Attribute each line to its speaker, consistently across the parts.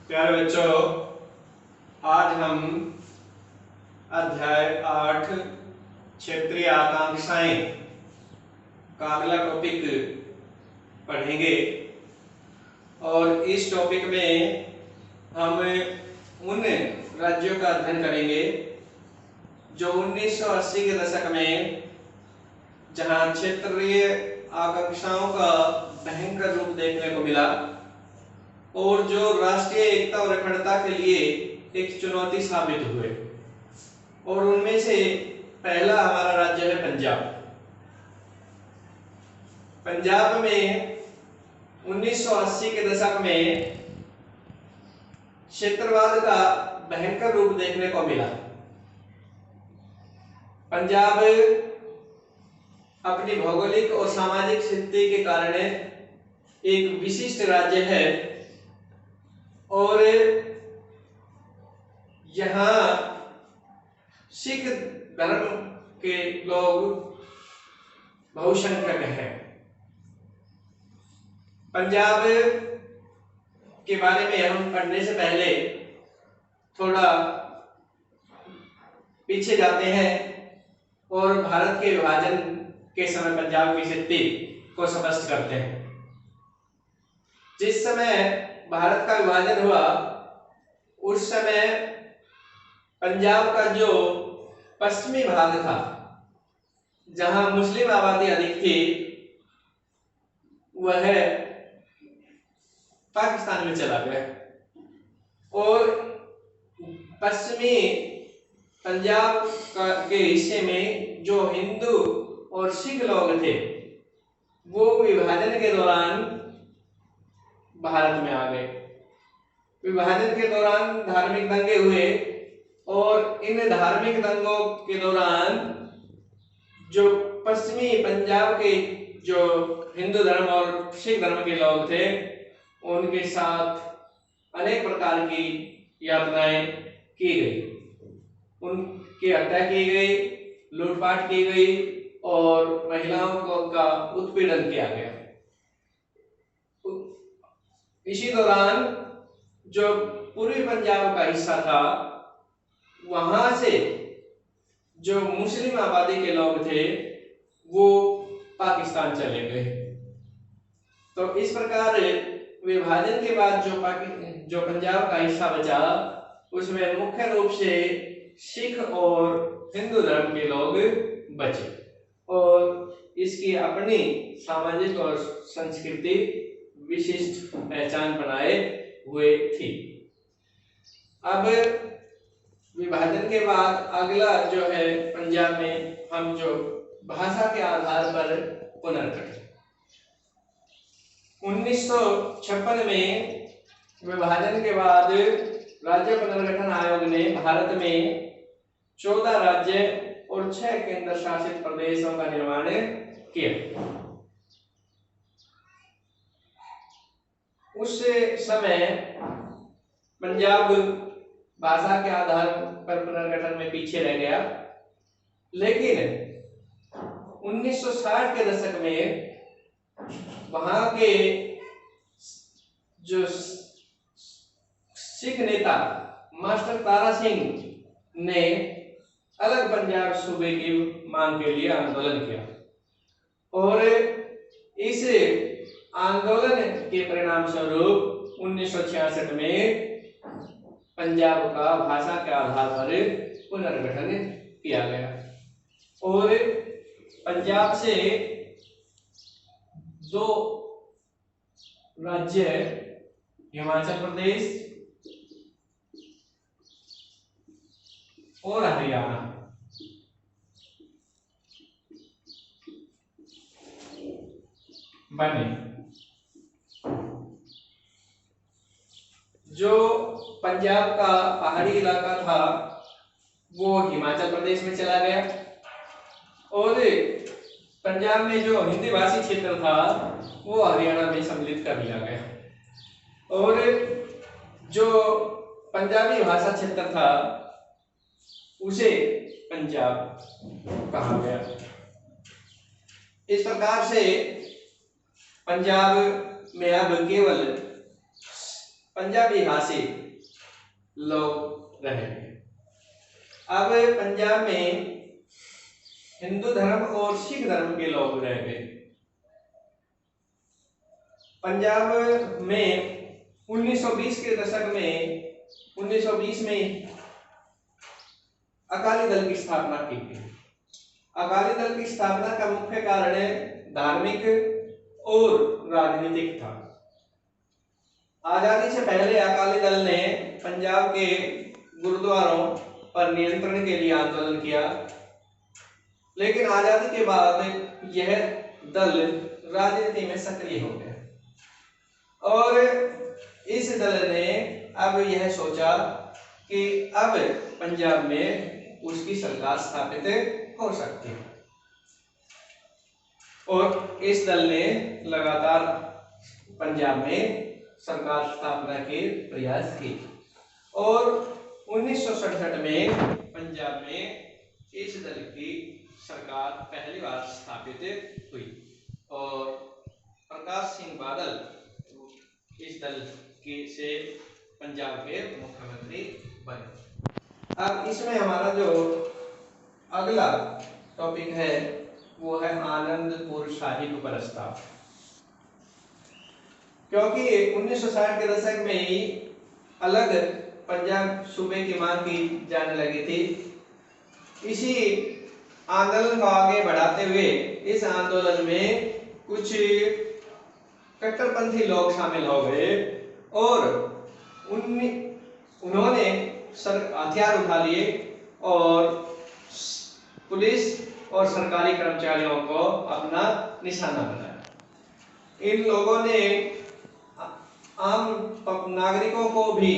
Speaker 1: प्यारे बच्चों, आज हम अध्याय 8 क्षेत्रीय आकांक्षाएं का अगला टॉपिक पढ़ेंगे। और इस टॉपिक में हम उन राज्यों का अध्ययन करेंगे जो 1980 के दशक में जहां क्षेत्रीय आकांक्षाओं का भयंकर रूप देखने को मिला और जो राष्ट्रीय एकता और अखंडता के लिए एक चुनौती साबित हुए। और उनमें से पहला हमारा राज्य है पंजाब। पंजाब में 1980 के दशक में क्षेत्रवाद का भयंकर रूप देखने को मिला। पंजाब अपनी भौगोलिक और सामाजिक स्थिति के कारण एक विशिष्ट राज्य है और यहाँ सिख धर्म के लोग बहुसंख्यक हैं। पंजाब के बारे में हम पढ़ने से पहले थोड़ा पीछे जाते हैं और भारत के विभाजन के समय पंजाब की स्थिति को स्पष्ट करते हैं। जिस समय भारत का विभाजन हुआ उस समय पंजाब का जो पश्चिमी भाग था, जहां मुस्लिम आबादी अधिक थी, वह पाकिस्तान में चला गया और पश्चिमी पंजाब के हिस्से में जो हिंदू और सिख लोग थे वो विभाजन के दौरान भारत में आ गए। विभाजन के दौरान धार्मिक दंगे हुए और इन धार्मिक दंगों के दौरान जो पश्चिमी पंजाब के जो हिंदू धर्म और सिख धर्म के लोग थे उनके साथ अनेक प्रकार की यातनाएं की गई, उनकी हत्या की गई, लूटपाट की गई और महिलाओं को का उत्पीड़न किया गया। इसी दौरान जो पूर्वी पंजाब का हिस्सा था वहां से जो मुस्लिम आबादी के लोग थे वो पाकिस्तान चले गए। तो इस प्रकार विभाजन के बाद जो पंजाब का हिस्सा बचा उसमें मुख्य रूप से सिख और हिंदू धर्म के लोग बचे और इसकी अपनी सामाजिक और संस्कृति विशिष्ट पहचान बनाए हुए थी। अब विभाजन के बाद अगला जो है पंजाब में हम जो भाषा के आधार पर पुनर्गठन 1956 में विभाजन के बाद राज्य पुनर्गठन आयोग ने भारत में 14 राज्य और 6 केंद्र शासित प्रदेशों का निर्माण किया। उस समय पंजाब भाषा के आधार पर पुनर्गठन में पीछे रह गया, लेकिन 1960 के दशक में वहां के जो सिख नेता मास्टर तारा सिंह ने अलग पंजाब सूबे की मांग के लिए आंदोलन किया और इस आंदोलन के परिणाम स्वरूप 1966 में पंजाब का भाषा के आधार पर पुनर्गठन किया गया और पंजाब से 2 राज्य हिमाचल प्रदेश और हरियाणा बने। जो पंजाब का पहाड़ी इलाका था वो हिमाचल प्रदेश में चला गया और पंजाब में जो हिंदी भाषी क्षेत्र था वो हरियाणा में सम्मिलित कर लिया गया और जो पंजाबी भाषा क्षेत्र था उसे पंजाब कहा गया। इस प्रकार से पंजाब में अब केवल पंजाबी भाषी लोग रहेंगे। अब पंजाब में हिंदू धर्म और सिख धर्म के लोग रहेंगे। पंजाब में 1920 के दशक में 1920 में अकाली दल की स्थापना की गई। अकाली दल की स्थापना का मुख्य कारण धार्मिक और राजनीतिक था। आजादी से पहले अकाली दल ने पंजाब के गुरुद्वारों पर नियंत्रण के लिए आंदोलन किया, लेकिन आजादी के बाद यह दल राजनीति में सक्रिय हो गया और इस दल ने अब यह सोचा कि अब पंजाब में उसकी सरकार स्थापित हो सकती है और इस दल ने लगातार पंजाब में सरकार स्थापना के प्रयास किए और 1967 में पंजाब में इस दल की सरकार पहली बार स्थापित हुई और प्रकाश सिंह बादल इस दल के से पंजाब के मुख्यमंत्री बने। अब इसमें हमारा जो अगला टॉपिक है वो है आनंदपुर साहिब प्रस्ताव। क्योंकि 1960 के दशक में ही अलग पंजाब सूबे की मांग की जाने लगी थी, इसी आंदोलन को आगे बढ़ाते हुए इस आंदोलन में कुछ कट्टरपंथी लोग शामिल हो गए और उन्होंने हथियार उठा लिए और पुलिस और सरकारी कर्मचारियों को अपना निशाना बनाया। इन लोगों ने आम नागरिकों को भी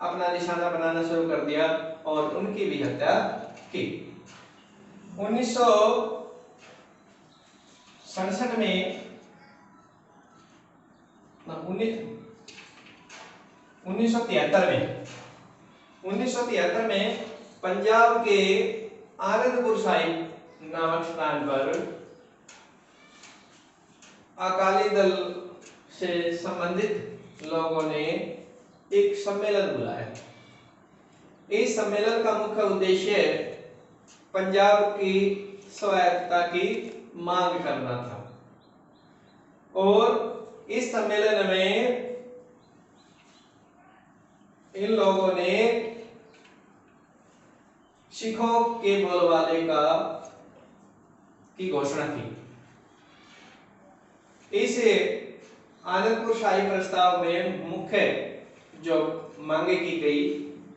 Speaker 1: अपना निशाना बनाना शुरू कर दिया और उनकी भी हत्या की। 1967 में 1973 में पंजाब के आनंदपुर साहिब नामक स्थान पर अकाली दल से संबंधित लोगों ने एक सम्मेलन बुलाया। इस सम्मेलन का मुख्य उद्देश्य पंजाब की स्वायत्तता की मांग करना था और इस सम्मेलन में इन लोगों ने सिखों के बोलबाले की घोषणा की। इस आनंदपुर शाही प्रस्ताव में मुख्य जो मांगे की गई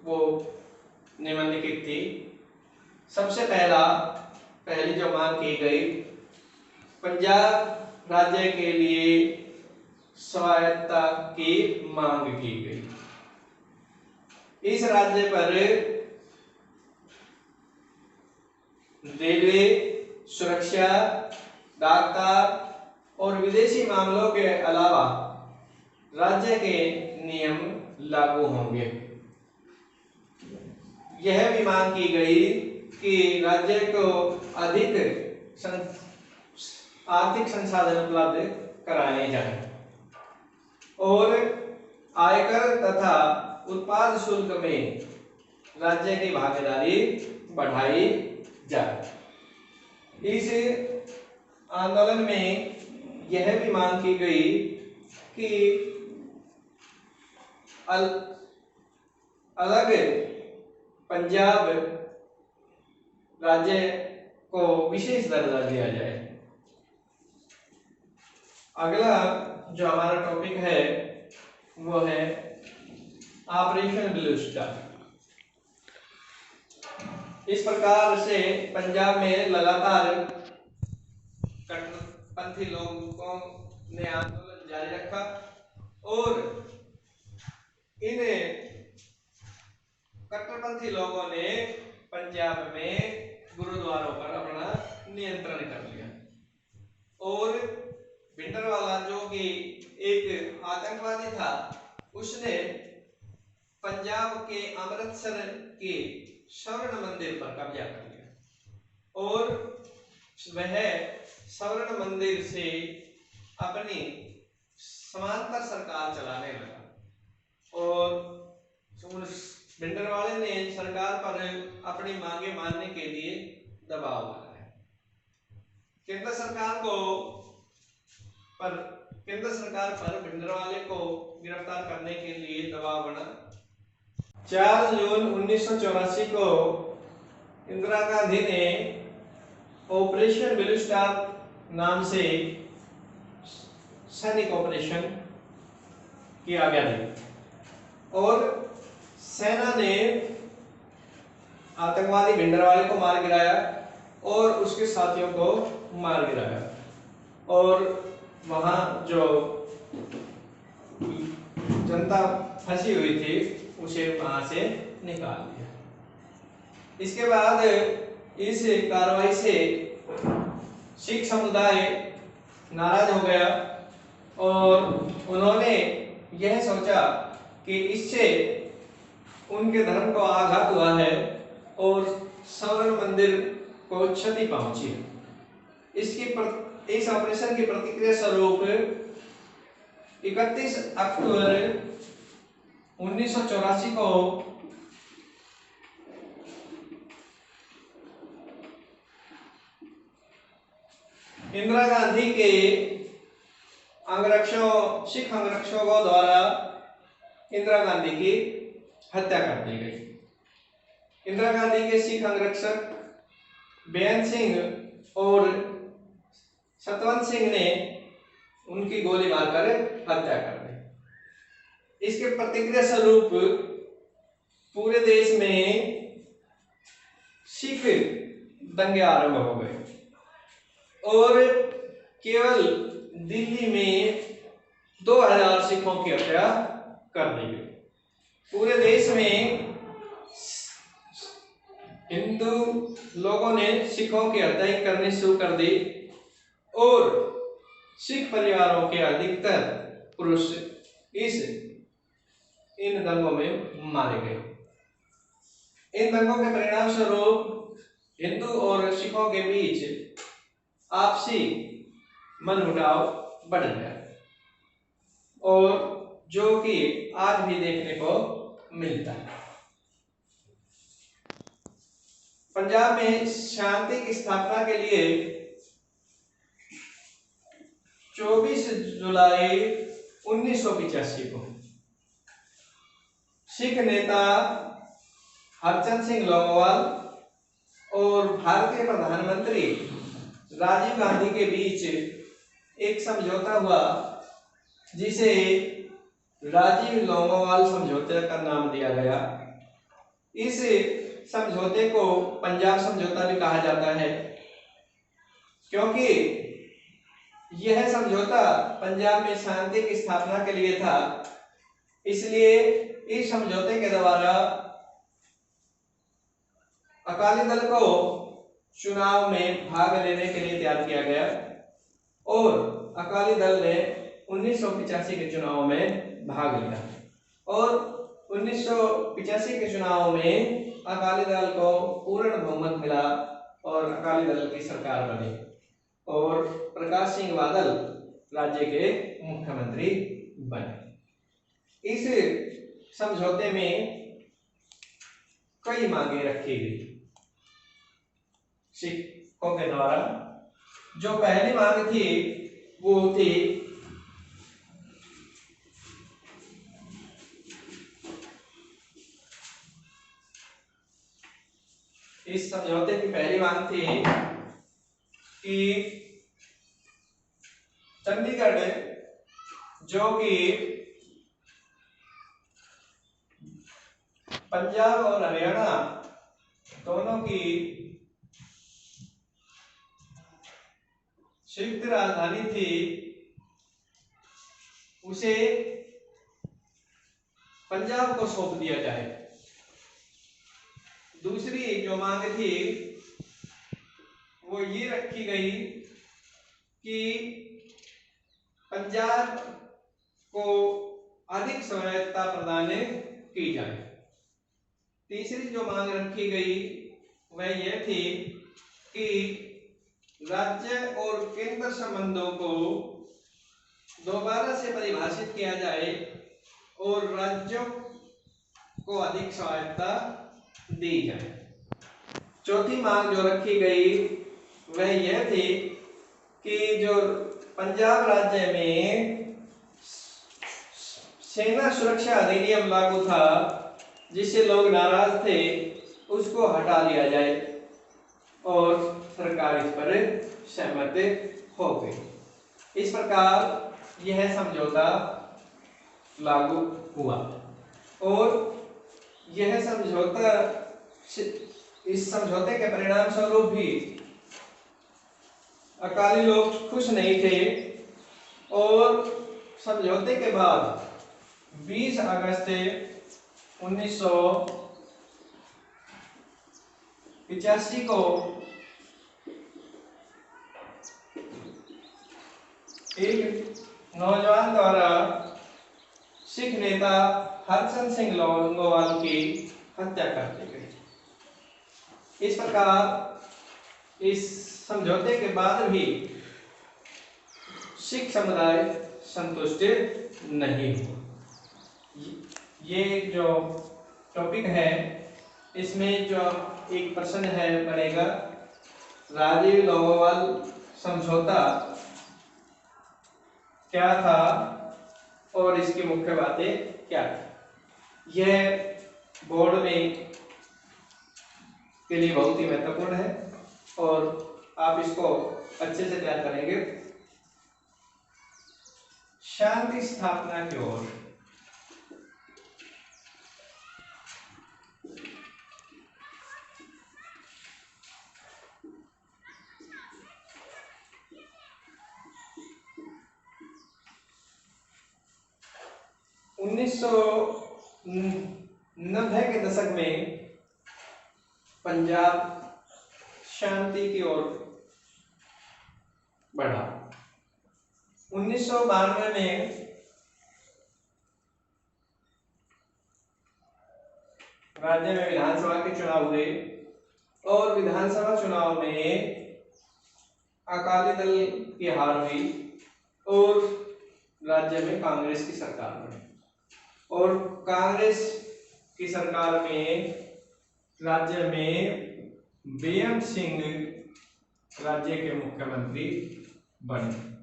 Speaker 1: वो निम्नलिखित थी। सबसे पहली जो मांग की गई, पंजाब राज्य के लिए स्वायत्तता की मांग की गई। इस राज्य पर रेलवे, सुरक्षा, डाकतार और विदेशी मामलों के अलावा राज्य के नियम लागू होंगे। यह भी मांग की गई कि राज्य को अधिक आर्थिक संसाधन उपलब्ध कराए जाएं और आयकर तथा उत्पाद शुल्क में राज्य की भागीदारी बढ़ाई जाए। इस आंदोलन में यह भी मांग की गई कि अलग पंजाब राज्य को विशेष दर्जा दिया जाए। अगला जो हमारा टॉपिक है वो है ऑपरेशन ब्लू स्टार। इस प्रकार से पंजाब में लगातार कट्टरपंथी लोगों ने आंदोलन जारी रखा और इन कट्टरपंथी लोगों ने पंजाब में गुरुद्वारों पर अपना नियंत्रण कर लिया और भिंडरवाला जो कि एक आतंकवादी था, उसने पंजाब के अमृतसर के स्वर्ण मंदिर पर कब्जा कर लिया और वह स्वर्ण मंदिर से अपनी समांतर सरकार चलाने लगा और भिंडरवाले ने सरकार पर अपनी मांगे मानने के लिए दबाव बनाया। केंद्र सरकार पर भिंडरवाले को गिरफ्तार करने के लिए दबाव बना। 4 जून 1984 को इंदिरा गांधी ने ऑपरेशन ब्लू स्टार नाम से सैनिक ऑपरेशन किया गया और सेना ने आतंकवादी भिंडरवाले को मार गिराया और उसके साथियों को मार गिराया और वहां जो जनता फंसी हुई थी उसे वहां से निकाल दिया। इसके बाद इस कार्रवाई से सिख समुदाय नाराज हो गया और उन्होंने यह सोचा कि इससे उनके धर्म को आघात हुआ है और स्वर्ण मंदिर को क्षति पहुंची है। इस ऑपरेशन की प्रतिक्रिया स्वरूप 31 अक्टूबर 1984 को इंदिरा गांधी के सिख अंगरक्षकों द्वारा इंदिरा गांधी की हत्या कर दी गई। इंदिरा गांधी के सिख अंगरक्षक बेअंत सिंह और सतवंत सिंह ने उनकी गोली मारकर हत्या कर दी। इसके प्रतिक्रिया स्वरूप पूरे देश में सिख दंगे आरंभ हो गए और केवल दिल्ली में 2000 सिखों की हत्या कर दी गई। पूरे देश में हिंदू लोगों ने सिखों की हत्या करनी शुरू कर दी और सिख परिवारों के अधिकतर पुरुष इन दंगों में मारे गए। इन दंगों के परिणाम स्वरूप हिंदू और सिखों के बीच आपसी मनमुटाव बढ़ गया और जो कि आज भी देखने को मिलता है। पंजाब में शांति की स्थापना के लिए 24 जुलाई 1985 को सिख नेता हरचंद सिंह लोंगोवाल और भारतीय प्रधानमंत्री राजीव गांधी के बीच एक समझौता हुआ जिसे राजीव लोंगोवाल समझौते का नाम दिया गया। इस समझौते को पंजाब समझौता भी कहा जाता है क्योंकि यह समझौता पंजाब में शांति की स्थापना के लिए था। इसलिए इस समझौते के द्वारा अकाली दल को चुनाव में भाग लेने के लिए तैयार किया गया और अकाली दल ने 1985 के चुनाव में भाग लिया और 1985 के चुनाव में अकाली दल को पूर्ण बहुमत मिला और अकाली दल की सरकार बनी और प्रकाश सिंह बादल राज्य के मुख्यमंत्री बने। इस समझौते में कई मांगे रखी गई सिखों के द्वारा। जो पहली मांग थी वो थी इस समझौते की पहली मांग थी कि चंडीगढ़ जो कि पंजाब और हरियाणा दोनों की संयुक्त राजधानी थी उसे पंजाब को सौंप दिया जाए। दूसरी जो मांग थी वो ये रखी गई कि पंजाब को अधिक स्वायत्तता प्रदान की जाए। तीसरी जो मांग रखी गई वह यह थी कि राज्य और केंद्र संबंधों को दोबारा से परिभाषित किया जाए और राज्यों को अधिक स्वायत्तता दी जाए। चौथी मांग जो रखी गई वह यह थी कि जो पंजाब राज्य में सेना सुरक्षा अधिनियम लागू था जिससे लोग नाराज थे, उसको हटा लिया जाए और सरकार इस पर सहमत हो गई। इस प्रकार यह समझौता लागू हुआ और यह समझौता, इस समझौते के परिणाम स्वरूप भी अकाली लोग खुश नहीं थे और समझौते के बाद 20 अगस्त 1985 को एक नौजवान द्वारा सिख नेता हरचंद सिंह लोंगोवाल की हत्या कर दी गई। इस प्रकार इस समझौते के बाद भी सिख समुदाय संतुष्ट नहीं हुआ। ये जो टॉपिक है इसमें जो एक प्रश्न है बनेगा, राजीव लोंगोवाल समझौता क्या था और इसकी मुख्य बातें क्या थी। यह बोर्ड में के लिए बहुत ही महत्वपूर्ण है और आप इसको अच्छे से तैयार करेंगे। शांति स्थापना की ओर। उन्नीस सौ 90 के दशक में पंजाब शांति की ओर बढ़ा। 1992 में राज्य में विधानसभा के चुनाव हुए और विधानसभा चुनाव में अकाली दल की हार हुई और राज्य में कांग्रेस की सरकार बनी और कांग्रेस की सरकार में राज्य में बीएम सिंह राज्य के मुख्यमंत्री बने।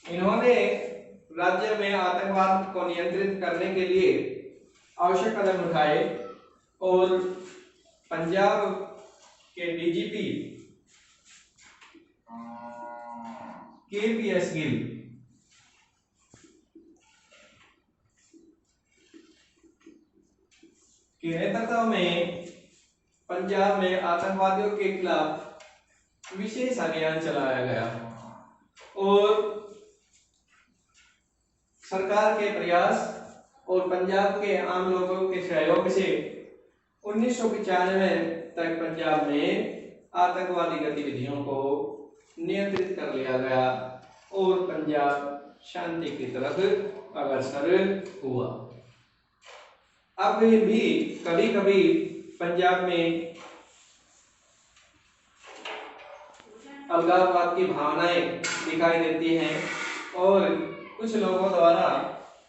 Speaker 1: इन्होंने राज्य में आतंकवाद को नियंत्रित करने के लिए आवश्यक कदम उठाए और पंजाब के डीजीपी केपीएस गिल के नेतृत्व में पंजाब में आतंकवादियों के खिलाफ विशेष अभियान चलाया गया और सरकार के प्रयास और पंजाब के आम लोगों के सहयोग से 1995 तक पंजाब में आतंकवादी गतिविधियों को नियंत्रित कर लिया गया और पंजाब शांति की तरफ अग्रसर हुआ। अब भी कभी कभी पंजाब में अलगाववाद की भावनाएं दिखाई देती हैं और कुछ लोगों द्वारा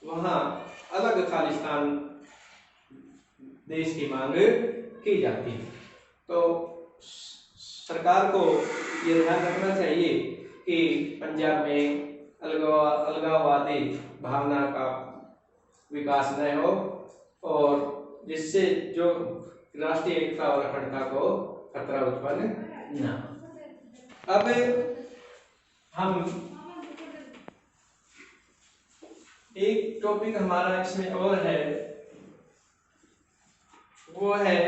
Speaker 1: वहां अलग खालिस्तान देश की मांग की जाती है। तो सरकार को ये ध्यान रखना चाहिए कि पंजाब में अलगाववादी भावना का विकास न हो और जिससे जो राष्ट्रीय एकता और अखंडता को खतरा उत्पन्न न हो। अब हम एक टॉपिक हमारा इसमें और है, वो है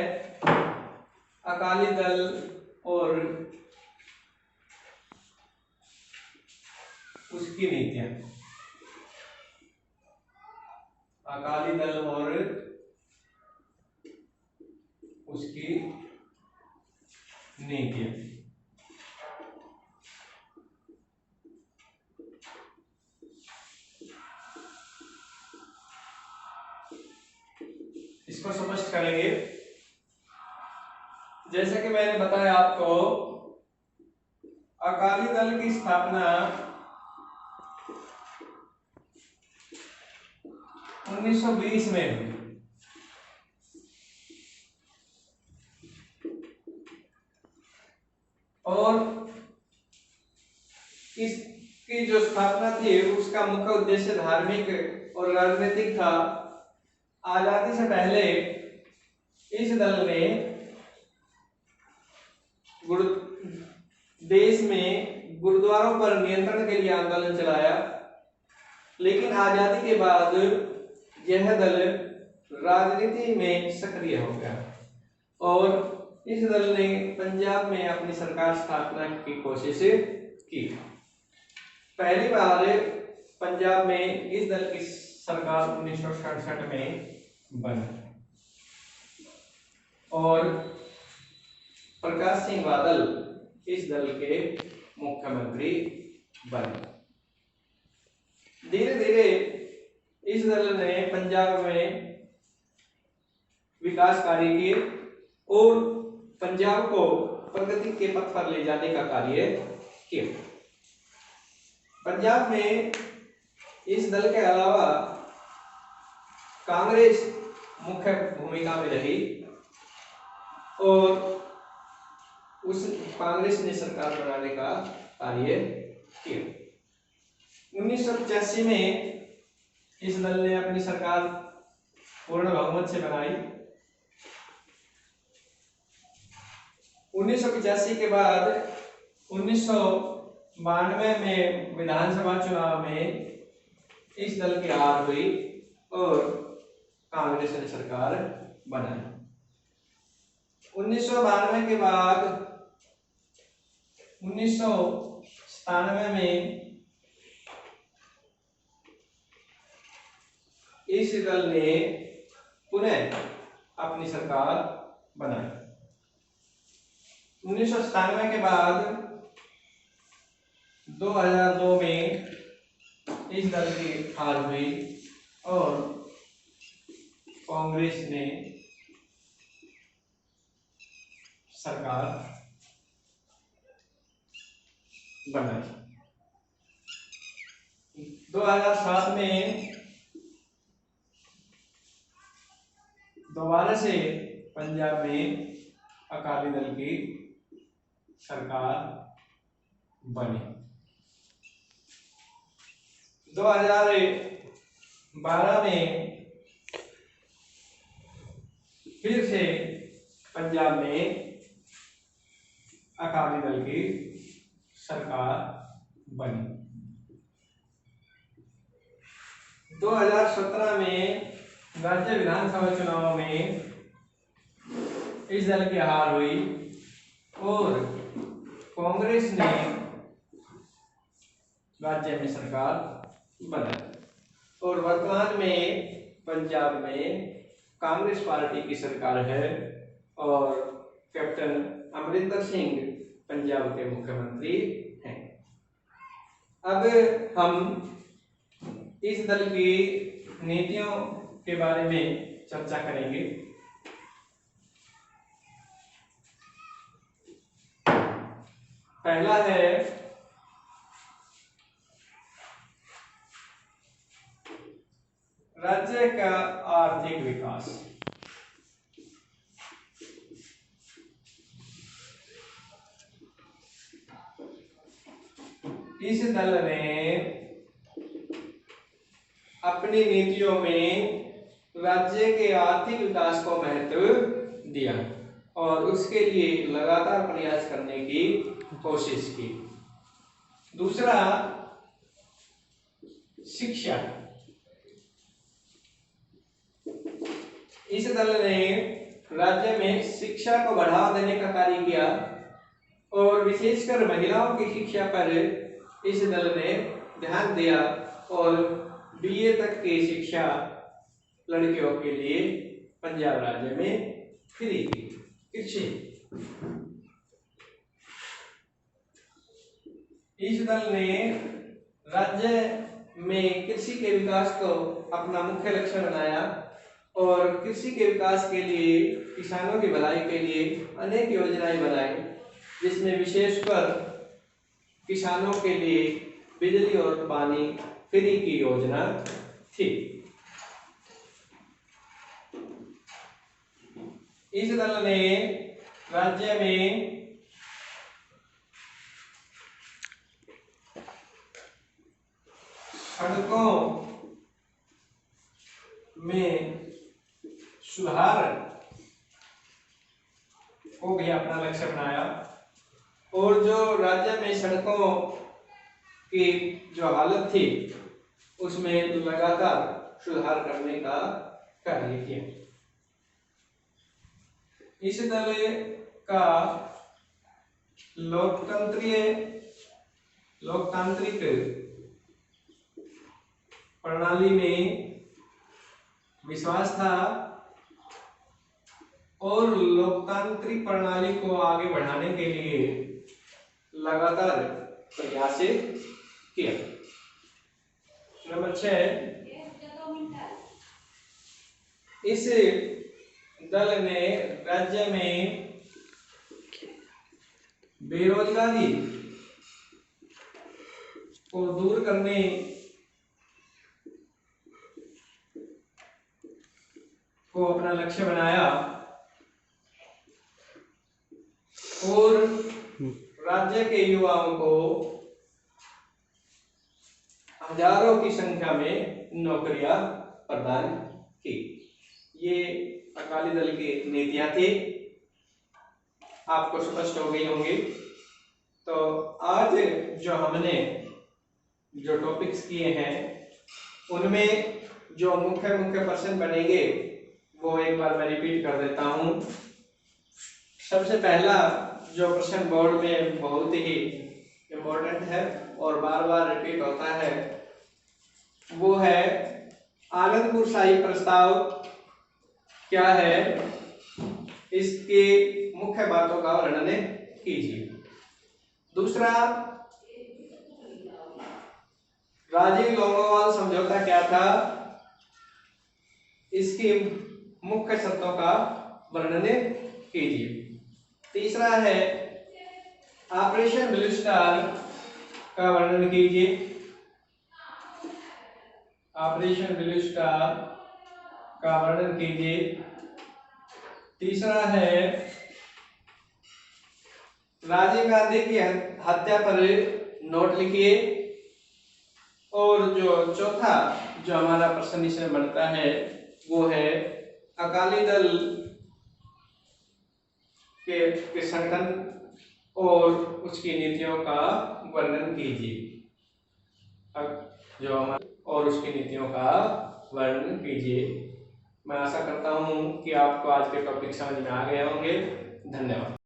Speaker 1: अकाली दल और उसकी नीतियां। अकाली दल और उसकी नीतियां। इसको स्पष्ट करेंगे। जैसे कि मैंने बताया आपको, अकाली दल की स्थापना 1920 में हुई। और इसकी जो स्थापना थी उसका मुख्य उद्देश्य धार्मिक और राजनीतिक था। आजादी से पहले इस दल ने देश में गुरुद्वारों पर नियंत्रण के लिए आंदोलन चलाया, लेकिन आजादी के बाद यह दल राजनीति में सक्रिय हो गया और इस दल ने पंजाब में अपनी सरकार स्थापना की कोशिश की। पहली बार पंजाब में इस दल की सरकार 1967 में बनी और प्रकाश सिंह बादल इस दल के मुख्यमंत्री बने। धीरे धीरे इस दल ने पंजाब में विकास कार्य किए और पंजाब को प्रगति के पथ पर ले जाने का कार्य किया। पंजाब में इस दल के अलावा कांग्रेस मुख्य भूमिका में रही और उस कांग्रेस ने सरकार बनाने का कार्य किया। 1985 में इस दल ने अपनी सरकार पूर्ण बहुमत से बनाई। 1985 के बाद 1992 में विधानसभा चुनाव में इस दल की हार हुई और कांग्रेस ने सरकार बनाई। 1992 के बाद 1997 में इस दल ने पुनः अपनी सरकार बनाई। 1997 के बाद 2002 में इस दल की हार हुई और कांग्रेस ने सरकार बनाई। 2007 में दोबारा से पंजाब में अकाली दल की सरकार बनी। 2012 में फिर से पंजाब में अकाली दल की सरकार बनी। 2017 में राज्य विधानसभा चुनाव में इस दल की हार हुई और कांग्रेस ने राज्य में सरकार बनाई और वर्तमान में पंजाब में कांग्रेस पार्टी की सरकार है और कैप्टन अमरिंदर सिंह पंजाब के मुख्यमंत्री हैं। अब हम इस दल की नीतियों के बारे में चर्चा करेंगे। पहला है राज्य का आर्थिक विकास। इस दल ने अपनी नीतियों में राज्य के आर्थिक विकास को महत्व दिया और उसके लिए लगातार प्रयास करने की कोशिश की। दूसरा, शिक्षा। इस दल ने राज्य में शिक्षा को बढ़ावा देने का कार्य किया और विशेषकर महिलाओं की शिक्षा पर इस दल ने ध्यान दिया और बीए तक की शिक्षा लड़कियों के लिए पंजाब राज्य में फ्री थी। कृषि। इस दल ने राज्य में कृषि के विकास को अपना मुख्य लक्ष्य बनाया और कृषि के विकास के लिए, किसानों की भलाई के लिए अनेक योजनाएं बनाई, जिसमें विशेषकर किसानों के लिए बिजली और पानी फ्री की योजना थी। इस दल ने राज्य में सड़कों में सुधार को भी अपना लक्ष्य बनाया और जो राज्य में सड़कों की जो हालत थी उसमें लगातार सुधार करने का कार्य किया। इस दल का लोकतांत्रिक प्रणाली में विश्वास था और लोकतांत्रिक प्रणाली को आगे बढ़ाने के लिए लगातार प्रयास किया। नंबर 6, इस दल ने राज्य में बेरोजगारी को दूर करने को अपना लक्ष्य बनाया और राज्य के युवाओं को हजारों की संख्या में नौकरियां प्रदान की। ये अकाली दल की नीतियां थी, आपको स्पष्ट हो गई होंगी। तो आज जो हमने जो टॉपिक्स किए हैं उनमें जो मुख्य प्रश्न बनेंगे वो एक बार मैं रिपीट कर देता हूं। सबसे पहला जो प्रश्न बोर्ड में बहुत ही इम्पोर्टेंट है और बार बार रिपीट होता है वो है आनंदपुर शाही प्रस्ताव क्या है, इसके मुख्य बातों का वर्णन कीजिए। दूसरा, राजीव लोंगोवाल समझौता क्या था, इसकी मुख्य शर्तों का वर्णन कीजिए। तीसरा है ऑपरेशन ब्लू स्टार का वर्णन कीजिए। ऑपरेशन ब्लू स्टार का वर्णन कीजिए। तीसरा है राजीव गांधी की हत्या पर नोट लिखिए। और जो चौथा जो हमारा प्रश्न इसमें बनता है वो है अकाली दल के संगठन और उसकी नीतियों का वर्णन कीजिए। जो हमारे और उसकी नीतियों का वर्णन कीजिए। मैं आशा करता हूं कि आपको आज के टॉपिक समझ में आ गए होंगे। धन्यवाद।